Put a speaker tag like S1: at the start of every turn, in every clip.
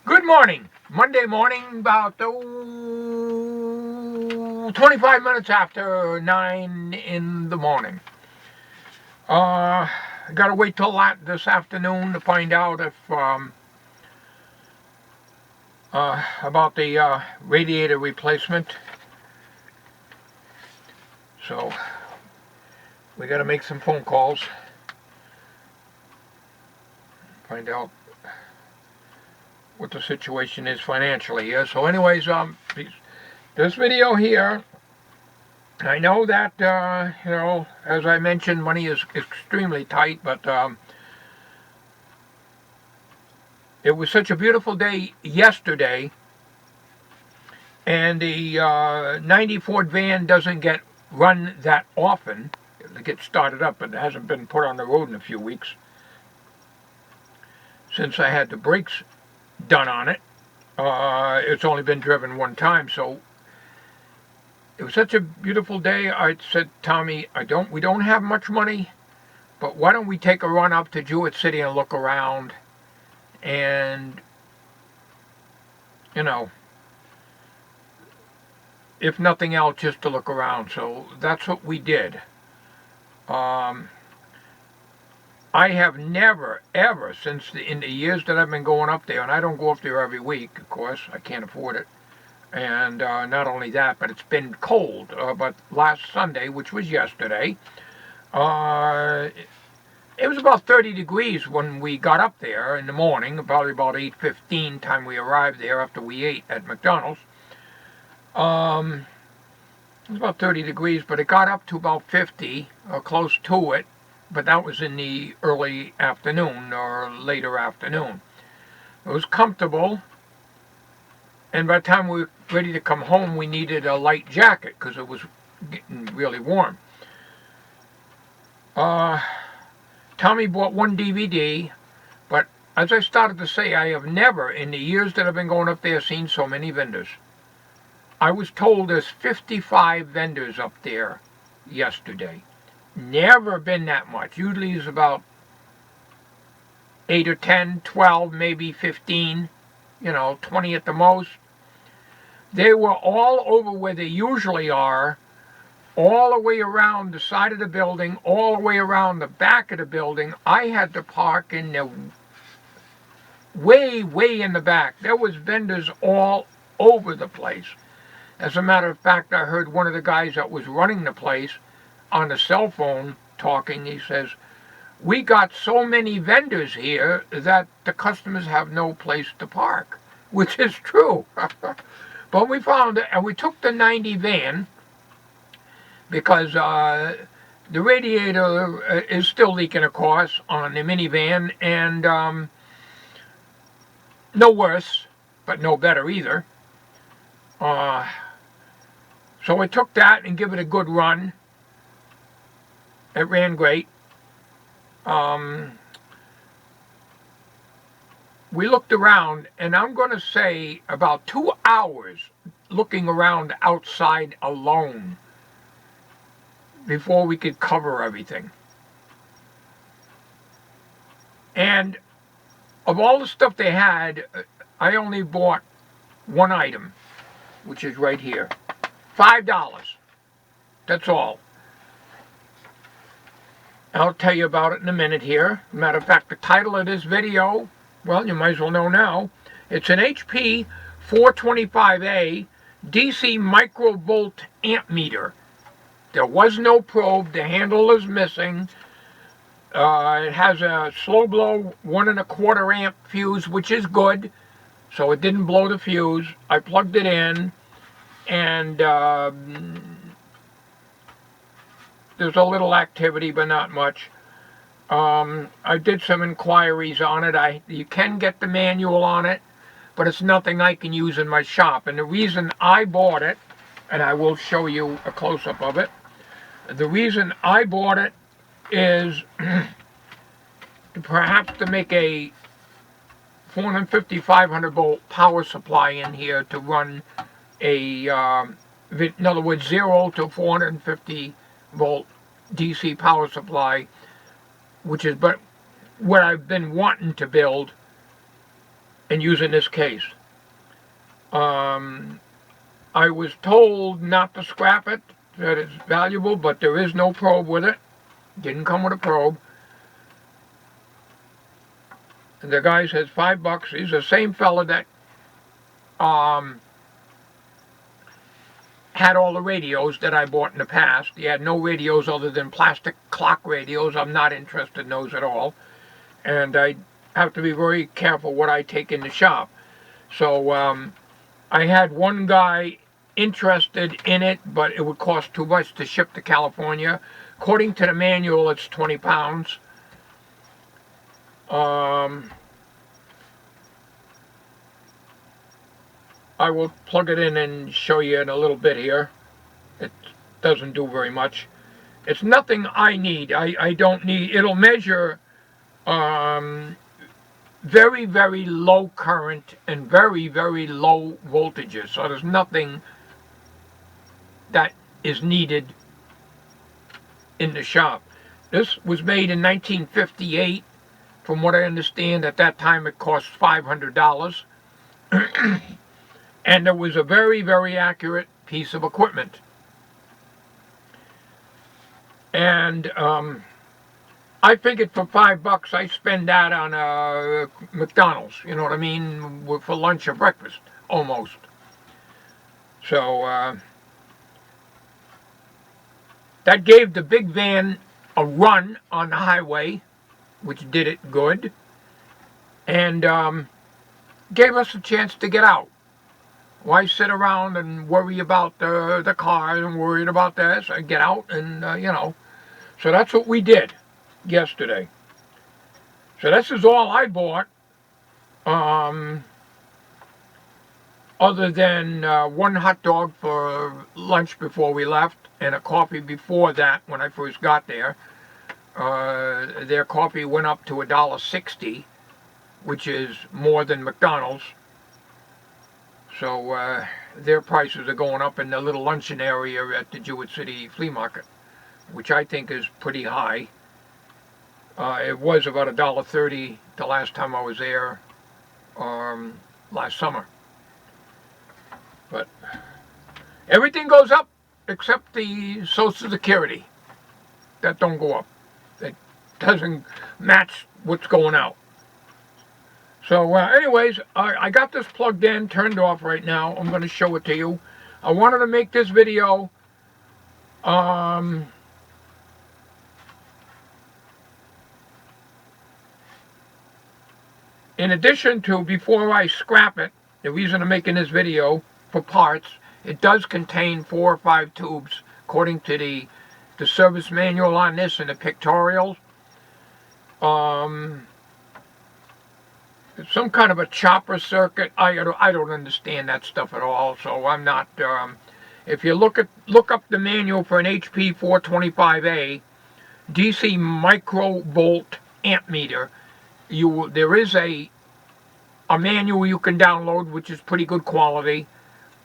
S1: Good morning. Monday morning, about 25 minutes after 9 in the morning. I gotta wait till this afternoon to find out if about the radiator replacement. So we gotta make some phone calls, find out what the situation is financially here. So, anyways, this video here. I know that, as I mentioned, money is extremely tight, but it was such a beautiful day yesterday, and the 90 Ford van doesn't get run that often. It gets started up, but it hasn't been put on the road in a few weeks since I had the brakes done on it. It's only been driven one time, so it was such a beautiful day. I said, Tommy, we don't have much money, but why don't we take a run up to Jewett City and look around, and if nothing else, just to look around. So that's what we did. I have never, ever, in the years that I've been going up there, and I don't go up there every week, of course, I can't afford it. And not only that, but it's been cold. But last Sunday, which was yesterday, it was about 30 degrees when we got up there in the morning, probably about 8:15 time we arrived there after we ate at McDonald's. It was about 30 degrees, but it got up to about 50, or close to it. But that was in the early afternoon or later afternoon. It was comfortable. And by the time we were ready to come home, we needed a light jacket because it was getting really warm. Tommy bought one DVD, but as I started to say, I have never, in the years that I've been going up there, seen so many vendors. I was told there's 55 vendors up there yesterday. Never been that much. Usually it's about 8 or 10, 12, maybe 15, 20 at the most. They were all over where they usually are, all the way around the side of the building, all the way around the back of the building. I had to park in the way, way in the back. There was vendors all over the place. As a matter of fact, I heard one of the guys that was running the place on the cell phone talking. He says, we got so many vendors here that the customers have no place to park, which is true. But we found it, and we took the 90 van because the radiator is still leaking, of course, on the minivan, and no worse, but no better either. So I took that and give it a good run. It ran great. We looked around, and I'm going to say about 2 hours looking around outside alone before we could cover everything. And of all the stuff they had, I only bought one item, which is right here. $5. That's all. I'll tell you about it in a minute here. Matter of fact, the title of this video, well, you might as well know now. It's an HP 425A DC Micro-Volt Ammeter. There was no probe. The handle is missing. It has a slow blow 1 1/4 amp fuse, which is good. So it didn't blow the fuse. I plugged it in, and there's a little activity, but not much. I did some inquiries on it. You can get the manual on it, but it's nothing I can use in my shop. And the reason I bought it, and I will show you a close-up of it, the reason I bought it is perhaps to make a 450, 500 volt power supply in here to run a, in other words, 0 to 450 volt DC power supply, which is but what I've been wanting to build and using this case. I was told not to scrap it, that it's valuable, but there is no probe with it. Didn't come with a probe. And the guy says $5. He's the same fella that had all the radios that I bought in the past. He had no radios other than plastic clock radios. I'm not interested in those at all. And I have to be very careful what I take in the shop. So I had one guy interested in it, but it would cost too much to ship to California. According to the manual, it's 20 pounds. I will plug it in and show you in a little bit here. It doesn't do very much. It's nothing I need. I don't need. It'll measure very, very low current and very, very low voltages. So there's nothing that is needed in the shop. This was made in 1958. From what I understand, at that time it cost $500. And it was a very, very accurate piece of equipment. And I figured for $5 I spend that on a McDonald's, you know what I mean, for lunch or breakfast, almost. So that gave the big van a run on the highway, which did it good, and gave us a chance to get out. Why sit around and worry about the car and worried about this? I get out and, you know. So that's what we did yesterday. So this is all I bought, other than one hot dog for lunch before we left and a coffee before that when I first got there. Their coffee went up to $1.60, which is more than McDonald's. So their prices are going up in the little luncheon area at the Jewett City Flea Market, which I think is pretty high. It was about $1.30 the last time I was there last summer. But everything goes up except the Social Security. That don't go up. It doesn't match what's going out. So anyways, I got this plugged in, turned off right now. I'm going to show it to you. I wanted to make this video in addition to, before I scrap it, the reason I'm making this video for parts, it does contain 4 or 5 tubes, according to the service manual on this and the pictorial. It's some kind of a chopper circuit. I don't understand that stuff at all, so I'm not. If you look up the manual for an HP 425A DC Micro-Volt Ammeter, there is a manual you can download, which is pretty good quality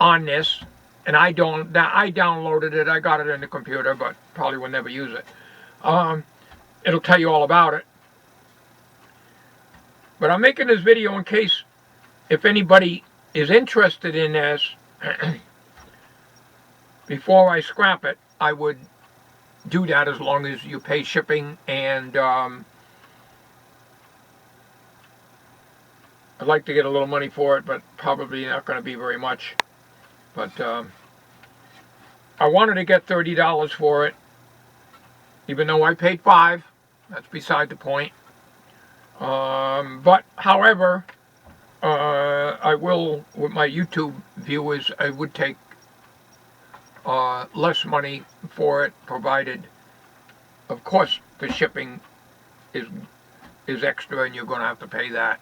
S1: on this. And I downloaded it. I got it in the computer, but probably will never use it. It'll tell you all about it. But I'm making this video in case, if anybody is interested in this, before I scrap it, I would do that as long as you pay shipping. And I'd like to get a little money for it, but probably not going to be very much. But I wanted to get $30 for it, even though I paid $5. That's beside the point. But however, I will, with my YouTube viewers, I would take less money for it, provided, of course, the shipping is extra and you're going to have to pay that.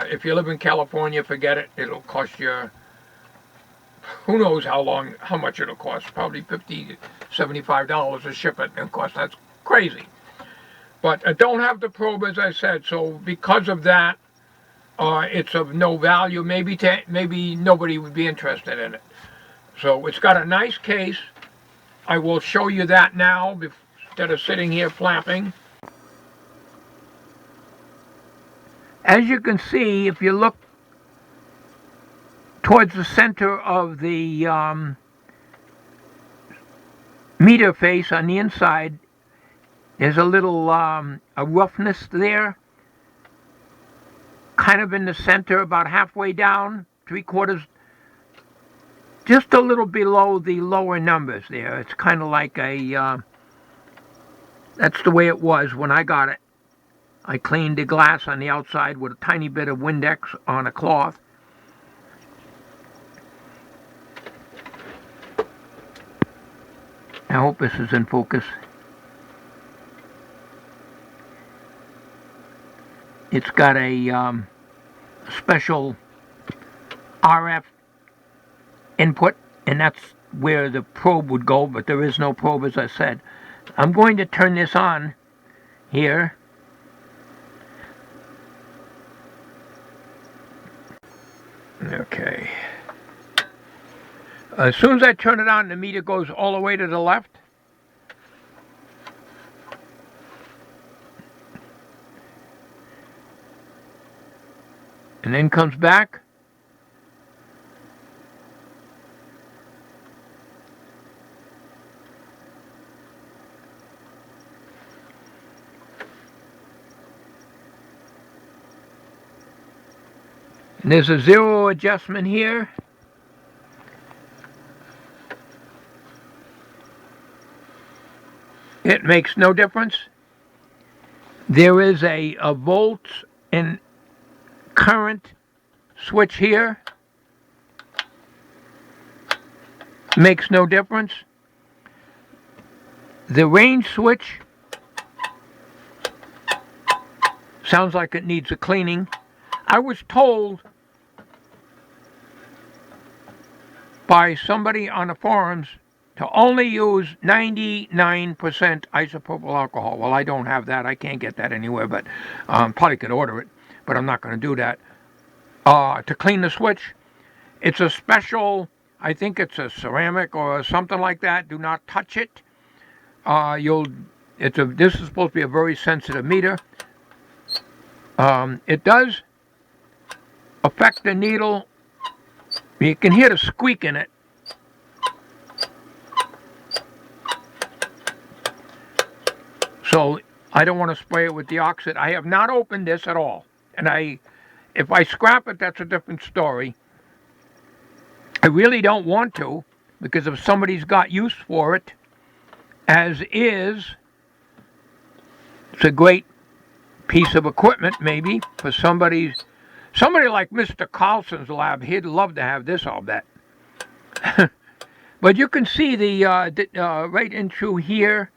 S1: If you live in California, forget it. It'll cost you, who knows how much it'll cost. Probably $50, $75 to ship it. And of course, that's crazy. But I don't have the probe, as I said, so because of that, it's of no value. Maybe nobody would be interested in it. So it's got a nice case. I will show you that now instead of sitting here flapping. As you can see, if you look towards the center of the meter face on the inside, there's a little a roughness there, kind of in the center, about halfway down, 3/4, just a little below the lower numbers there. It's kind of like a, that's the way it was when I got it. I cleaned the glass on the outside with a tiny bit of Windex on a cloth. I hope this is in focus. It's got a special RF input, and that's where the probe would go, but there is no probe, as I said. I'm going to turn this on here. Okay. As soon as I turn it on, the meter goes all the way to the left. And then comes back. And there's a 0 adjustment here. It makes no difference. There is a volt and current switch here. Makes no difference. The range switch sounds like it needs a cleaning. I was told by somebody on the forums to only use 99% isopropyl alcohol. Well, I don't have that. I can't get that anywhere, but probably could order it, but I'm not going to do that. To clean the switch, it's a special, I think it's a ceramic or something like that. Do not touch it. This is supposed to be a very sensitive meter. It does affect the needle. You can hear the squeak in it. So I don't want to spray it with the oxide. I have not opened this at all. And if I scrap it, that's a different story. I really don't want to, because if somebody's got use for it, as is, it's a great piece of equipment maybe for somebody like Mr. Carlson's lab. He'd love to have this, I'll bet. But you can see the right in through here,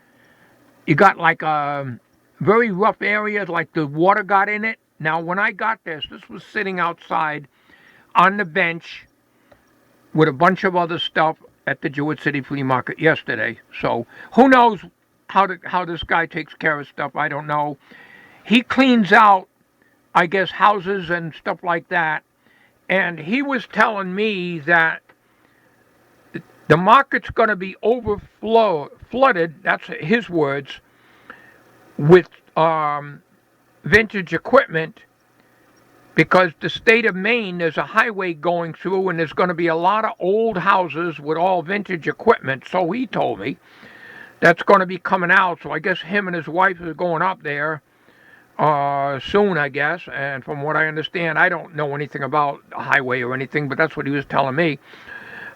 S1: you got like a very rough area, like the water got in it. Now, when I got this was sitting outside on the bench with a bunch of other stuff at the Jewett City Flea Market yesterday. So who knows how this guy takes care of stuff? I don't know. He cleans out, I guess, houses and stuff like that. And he was telling me that the market's going to be flooded, that's his words, with vintage equipment, because the state of Maine, there's a highway going through, and there's going to be a lot of old houses with all vintage equipment. So he told me that's going to be coming out. So I guess him and his wife are going up there soon, I guess. And from what I understand, I don't know anything about the highway or anything, but that's what he was telling me.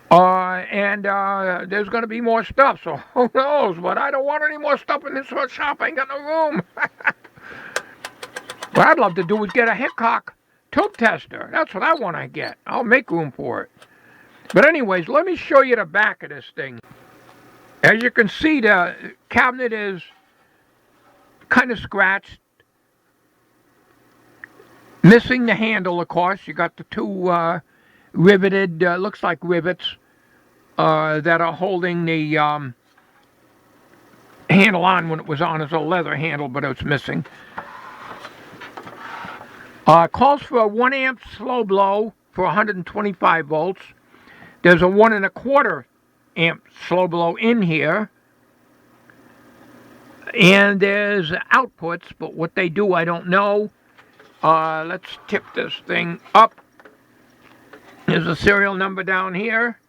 S1: There's going to be more stuff, so who knows? But I don't want any more stuff in this shop. I ain't got no room. What I'd love to do is get a Hickok tube tester. That's what I want to get. I'll make room for it. But anyways, let me show you the back of this thing. As you can see, the cabinet is kind of scratched. Missing the handle, of course. You got the two riveted, looks like rivets, that are holding the handle on. When it was on as a leather handle, but it's missing. Calls for a 1 amp slow blow for 125 volts. There's a 1 1/4 amp slow blow in here. And there's outputs, but what they do I don't know. Let's tip this thing up. There's a serial number down here.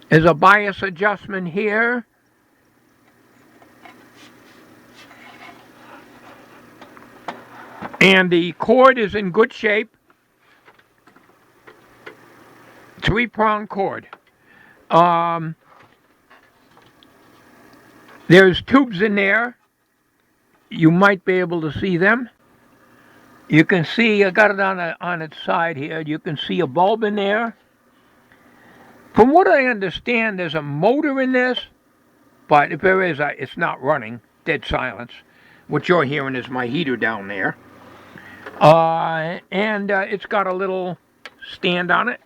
S1: There's a bias adjustment here. And the cord is in good shape. 3-prong cord. There's tubes in there. You might be able to see them. You can see, I got it on its side here. You can see a bulb in there. From what I understand, there's a motor in this, but if there is, it's not running. Dead silence. What you're hearing is my heater down there. And it's got a little stand on it.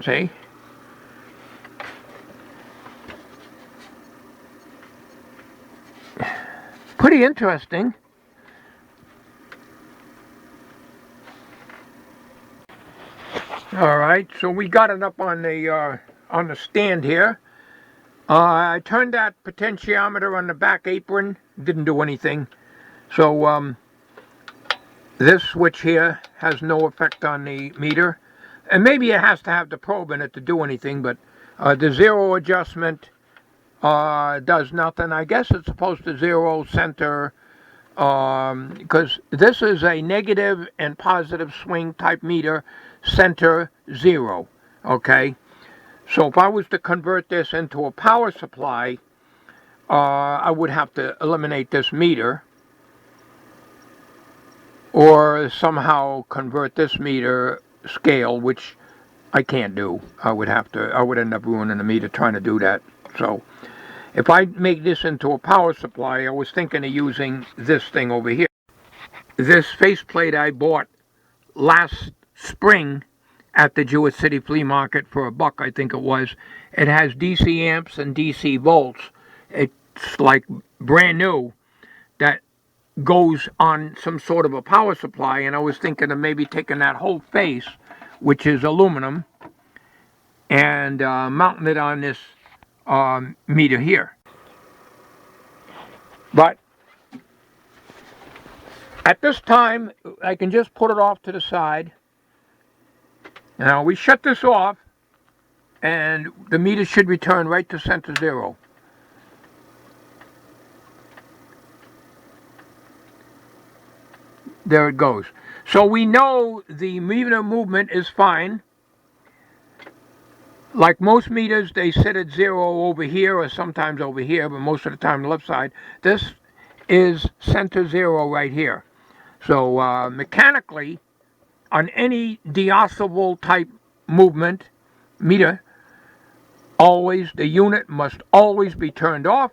S1: See? Pretty interesting. All right, so we got it up on the stand here. I turned that potentiometer on the back apron. Didn't do anything. So this switch here has no effect on the meter. And maybe it has to have the probe in it to do anything, but the zero adjustment does nothing. I guess it's supposed to zero center, because this is a negative and positive swing type meter, center 0. Okay, so if I was to convert this into a power supply, I would have to eliminate this meter, or somehow convert this meter scale, which I can't do. I would end up ruining the meter trying to do that. So if I make this into a power supply, I was thinking of using this thing over here. This faceplate I bought last spring at the Jewett City Flea Market for $1, I think it was. It has DC amps and DC volts. It's like brand new. That goes on some sort of a power supply, and I was thinking of maybe taking that whole face, which is aluminum, and mounting it on this meter here. But at this time, I can just put it off to the side. Now we shut this off, and the meter should return right to center 0. There it goes. So we know the meter movement is fine. Like most meters, they sit at 0 over here or sometimes over here, but most of the time the left side. This is center 0 right here. So mechanically, on any deoscillable type movement meter, the unit must always be turned off,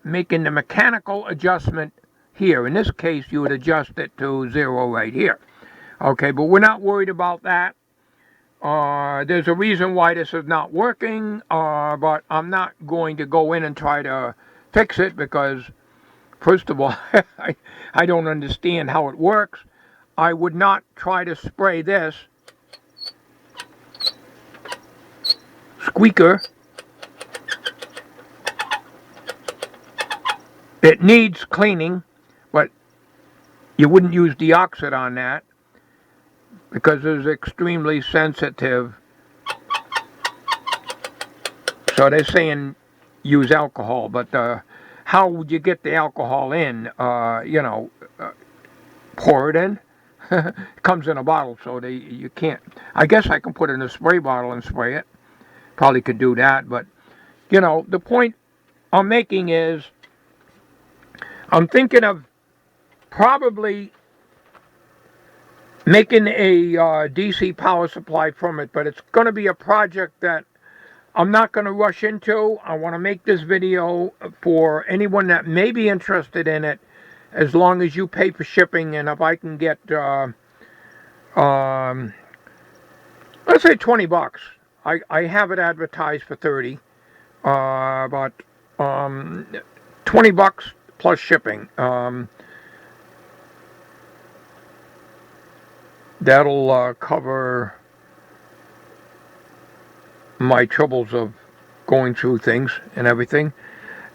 S1: making the mechanical adjustment here. In this case, you would adjust it to 0 right here. Okay, but we're not worried about that. There's a reason why this is not working, but I'm not going to go in and try to fix it because, first of all, I don't understand how it works. I would not try to spray this squeaker. It needs cleaning, but you wouldn't use deoxit on that because it's extremely sensitive. So they're saying use alcohol, but how would you get the alcohol in? Pour it in. It comes in a bottle, so you can't. I guess I can put it in a spray bottle and spray it. Probably could do that, but the point I'm making is I'm thinking of probably making a DC power supply from it, but it's going to be a project that I'm not going to rush into. I want to make this video for anyone that may be interested in it, as long as you pay for shipping, and if I can get, let's say $20. I have it advertised for 30, but $20 plus shipping. That'll cover my troubles of going through things and everything.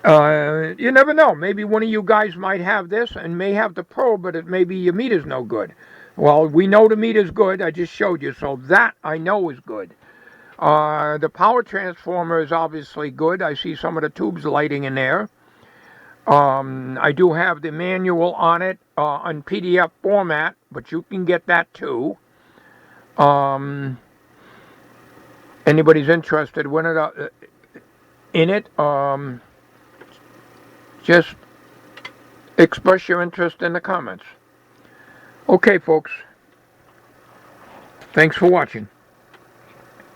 S1: You never know. Maybe one of you guys might have this and may have the Pro, but it maybe your meter's no good. Well, we know the meter's good. I just showed you, so that I know is good. The power transformer is obviously good. I see some of the tubes lighting in there. I do have the manual on it on PDF format, but you can get that too. Anybody's interested in it, just express your interest in the comments. Okay, folks. Thanks for watching.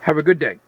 S1: Have a good day.